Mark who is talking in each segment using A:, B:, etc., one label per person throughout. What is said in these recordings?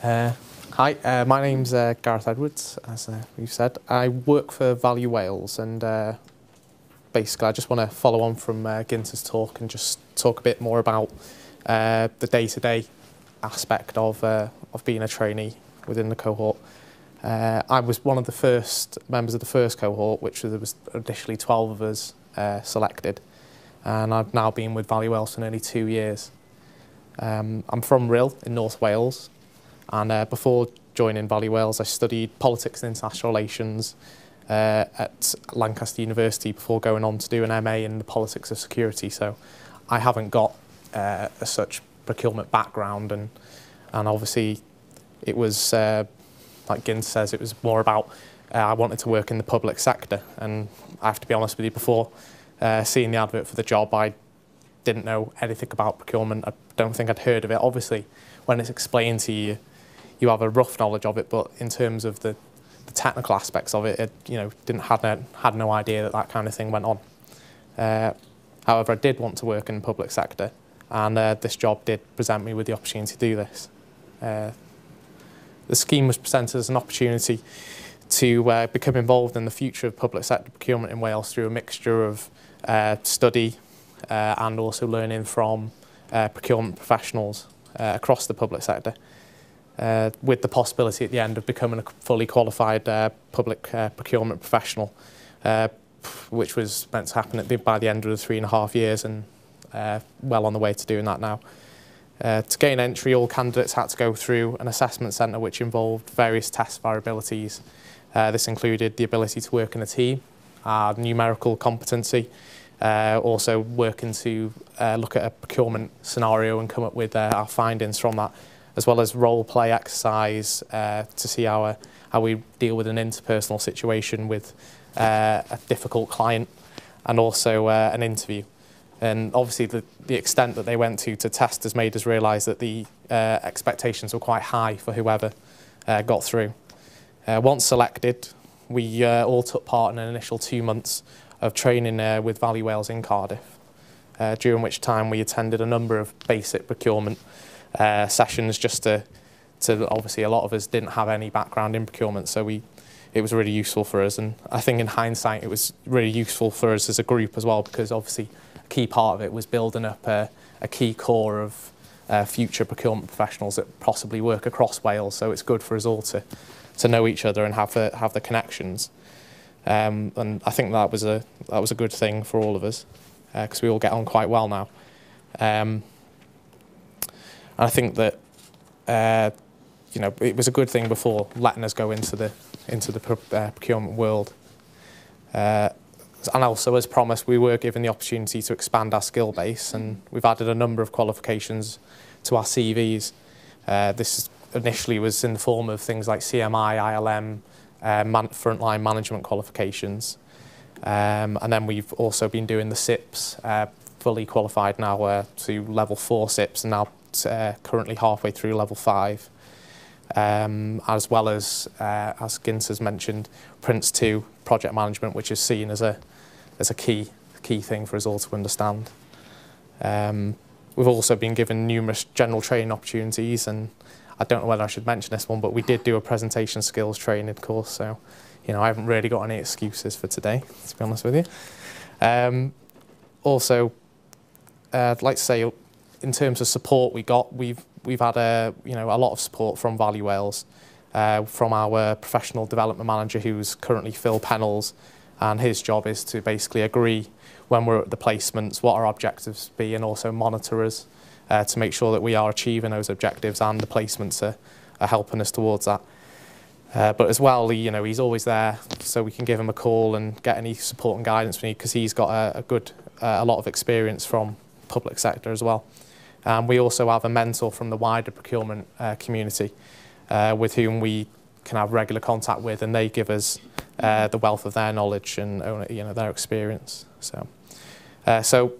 A: Hi, my name's Gareth Edwards, as you've said. I work for Value Wales, and basically I just want to follow on from Ginter's talk and just talk a bit more about the day-to-day aspect of being a trainee within the cohort. I was one of the first members of the first cohort, which there was initially 12 of us selected, and I've now been with Value Wales for nearly 2 years. I'm from Rhyl in North Wales, and before joining Value Wales I studied politics and international relations at Lancaster University before going on to do an MA in the politics of security, so I haven't got a such procurement background, and obviously it was, like Ginter says, it was more about I wanted to work in the public sector, and I have to be honest with you, before seeing the advert for the job I didn't know anything about procurement. I don't think I'd heard of it. Obviously, when it's explained to you, you have a rough knowledge of it, but in terms of the technical aspects of it, had no idea that kind of thing went on. However, I did want to work in the public sector, and this job did present me with the opportunity to do this. The scheme was presented as an opportunity to become involved in the future of public sector procurement in Wales through a mixture of study and also learning from procurement professionals across the public sector, with the possibility at the end of becoming a fully qualified public procurement professional, which was meant to happen by the end of the 3.5 years, and well on the way to doing that now. To gain entry, all candidates had to go through an assessment centre which involved various tests of our abilities. This included the ability to work in a team, numerical competency, also working to look at a procurement scenario and come up with our findings from that, as well as role play exercise to see how we deal with an interpersonal situation with a difficult client, and also an interview. And obviously the extent that they went to test has made us realise that the expectations were quite high for whoever got through. Once selected, we all took part in an initial 2 months of training with Value Wales in Cardiff, during which time we attended a number of basic procurement sessions, just to obviously a lot of us didn't have any background in procurement, so it was really useful for us, and I think in hindsight it was really useful for us as a group as well, because obviously a key part of it was building up a key core of future procurement professionals that possibly work across Wales, so it's good for us all to know each other and have the connections. And I think that was a good thing for all of us, because we all get on quite well now. And I think that it was a good thing before letting us go into the procurement world. And also, as promised, we were given the opportunity to expand our skill base, and we've added a number of qualifications to our CVs. This initially was in the form of things like CMI, ILM, frontline management qualifications, and then we've also been doing the Icps, fully qualified now to level 4 Icps, and now currently halfway through level 5, as well as Ginter's mentioned, Prince 2 project management, which is seen as a key thing for us all to understand. We've also been given numerous general training opportunities, and I don't know whether I should mention this one, but we did do a presentation skills training course, so I haven't really got any excuses for today, to be honest with you. Also, I'd like to say, in terms of support we've had a lot of support from Value Wales, from our professional development manager, who's currently Phil Pennells, and his job is to basically agree when we're at the placements what our objectives be, and also monitor us to make sure that we are achieving those objectives and the placements are helping us towards that. But as well, he's always there, so we can give him a call and get any support and guidance we need, because he's got a lot of experience from public sector as well. We also have a mentor from the wider procurement community, with whom we can have regular contact with, and they give us the wealth of their knowledge and their experience. So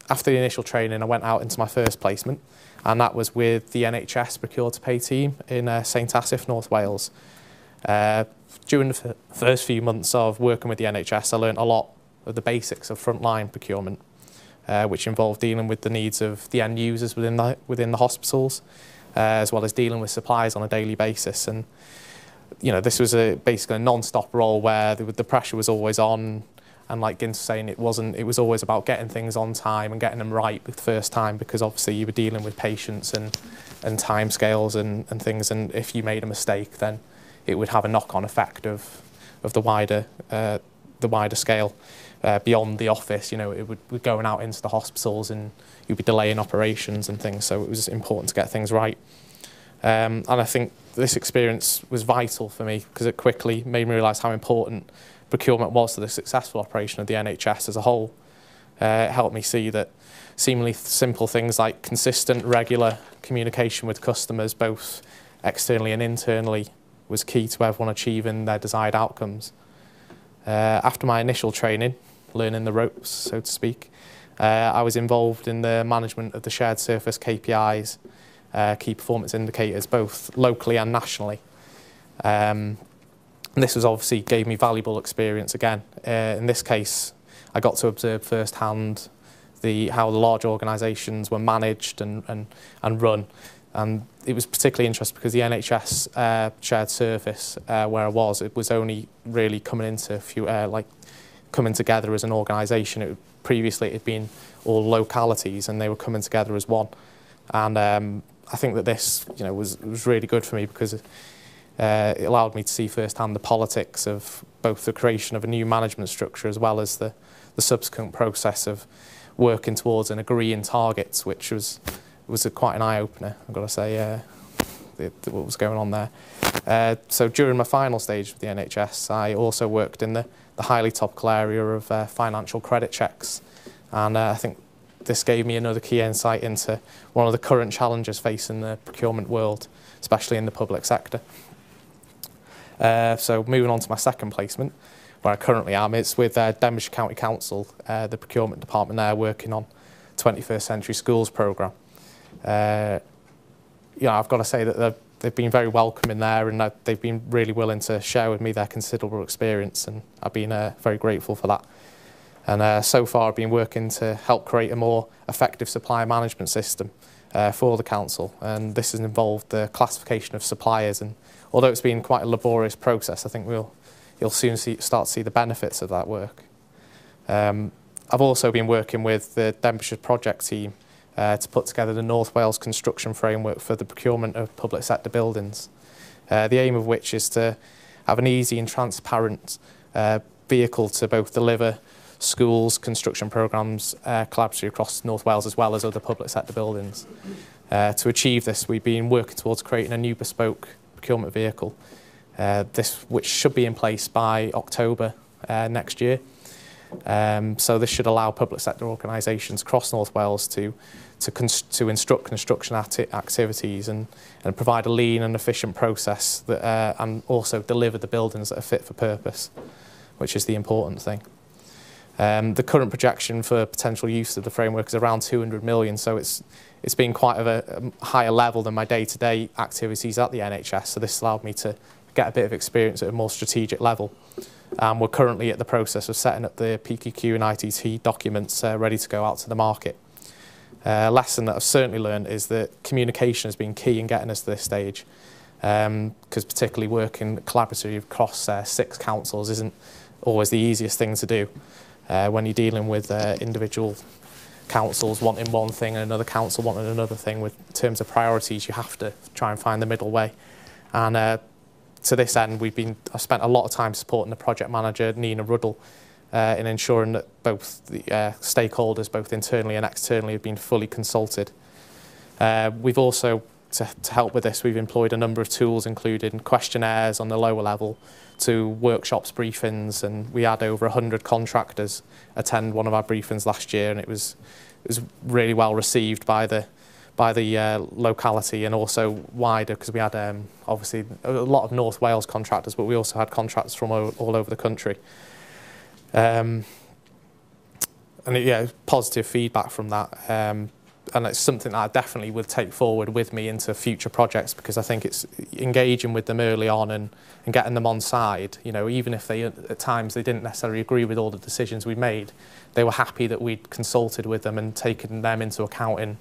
A: after the initial training, I went out into my first placement, and that was with the NHS Procure to Pay team in St Asaph, North Wales. During the first few months of working with the NHS, I learned a lot of the basics of frontline procurement, which involved dealing with the needs of the end users within the hospitals, as well as dealing with suppliers on a daily basis. And you know, this was basically a non-stop role where the pressure was always on, and like Gint was saying, it was always about getting things on time and getting them right the first time, because obviously you were dealing with patients and timescales and things, and if you made a mistake, then it would have a knock-on effect of the wider scale beyond the office. You know, it would be going out into the hospitals, and you'd be delaying operations and things. So it was important to get things right. And I think this experience was vital for me, because it quickly made me realise how important procurement was to the successful operation of the NHS as a whole. It helped me see that seemingly simple things like consistent, regular communication with customers, both externally and internally, was key to everyone achieving their desired outcomes. After my initial training, learning the ropes, so to speak, I was involved in the management of the shared surface KPIs, key performance indicators, both locally and nationally. This was obviously gave me valuable experience again. In this case, I got to observe firsthand how the large organisations were managed and run. And it was particularly interesting because the NHS shared service where I was, it was only really coming into coming together as an organisation. Previously it had been all localities, and they were coming together as one. And I think that this, you know, was really good for me, because it allowed me to see firsthand the politics of both the creation of a new management structure as well as the subsequent process of working towards and agreeing targets, which was quite an eye-opener, I've got to say, what was going on there. So during my final stage of the NHS, I also worked in the highly topical area of financial credit checks, and I think this gave me another key insight into one of the current challenges facing the procurement world, especially in the public sector. So moving on to my second placement, where I currently am, it's with Denbighshire County Council, the procurement department there, working on 21st Century Schools programme. You know, I've got to say that they've been very welcoming there, and they've been really willing to share with me their considerable experience, and I've been very grateful for that. And so far I've been working to help create a more effective supply management system for the council, and this has involved the classification of suppliers, and although it's been quite a laborious process, I think you'll soon start to see the benefits of that work. I've also been working with the Denbighshire project team to put together the North Wales construction framework for the procurement of public sector buildings, the aim of which is to have an easy and transparent vehicle to both deliver schools, construction programmes collaboratively across North Wales as well as other public sector buildings. To achieve this, we've been working towards creating a new bespoke procurement vehicle, which should be in place by October next year. So this should allow public sector organisations across North Wales to instruct construction activities and provide a lean and efficient process that, and also deliver the buildings that are fit for purpose, which is the important thing. The current projection for potential use of the framework is around 200 million, so it's been quite of a higher level than my day-to-day activities at the NHS, so this allowed me to get a bit of experience at a more strategic level. We're currently at the process of setting up the PQQ and ITT documents ready to go out to the market. A lesson that I've certainly learned is that communication has been key in getting us to this stage, because particularly working collaboratively across 6 councils isn't always the easiest thing to do. When you're dealing with individual councils wanting one thing and another council wanting another thing, in terms of priorities, you have to try and find the middle way. And to this end, I've spent a lot of time supporting the project manager, Nina Ruddle, in ensuring that both the stakeholders, both internally and externally, have been fully consulted. We've also, to help with this, we've employed a number of tools, including questionnaires on the lower level, to workshops, briefings, and we had over 100 contractors attend one of our briefings last year, and it was really well received by the locality and also wider, because we had obviously a lot of North Wales contractors, but we also had contractors from all over the country. And positive feedback from that. And it's something that I definitely would take forward with me into future projects, because I think it's engaging with them early on and getting them on side. You know, even if at times they didn't necessarily agree with all the decisions we made, they were happy that we'd consulted with them and taken them into account in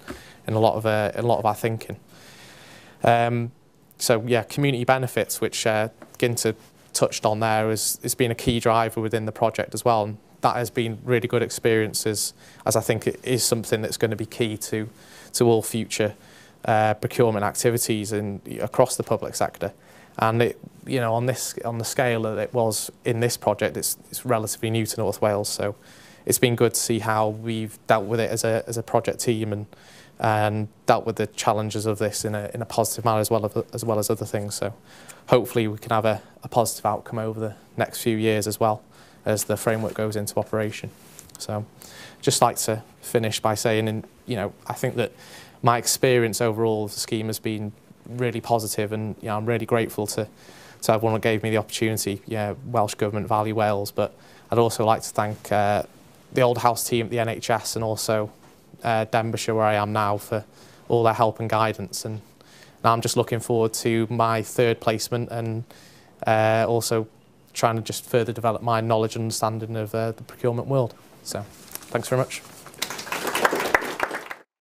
A: a lot of our thinking. So yeah, community benefits, which Ginter touched on there, has been a key driver within the project as well. And that has been really good experiences, as I think it is something that's going to be key to all future procurement activities across the public sector. And it, you know, on the scale that it was in this project, it's relatively new to North Wales. So it's been good to see how we've dealt with it as a project team and dealt with the challenges of this in a positive manner as well as other things. So hopefully we can have a positive outcome over the next few years as well as the framework goes into operation. So just like to finish by saying, you know, I think that my experience overall of the scheme has been really positive, and you know, I'm really grateful to everyone that gave me the opportunity. Yeah, Welsh Government, Valley Wales, but I'd also like to thank the old house team at the NHS and also Denbighshire, where I am now, for all their help and guidance. And now I'm just looking forward to my third placement and also trying to just further develop my knowledge and understanding of the procurement world. So thanks very much.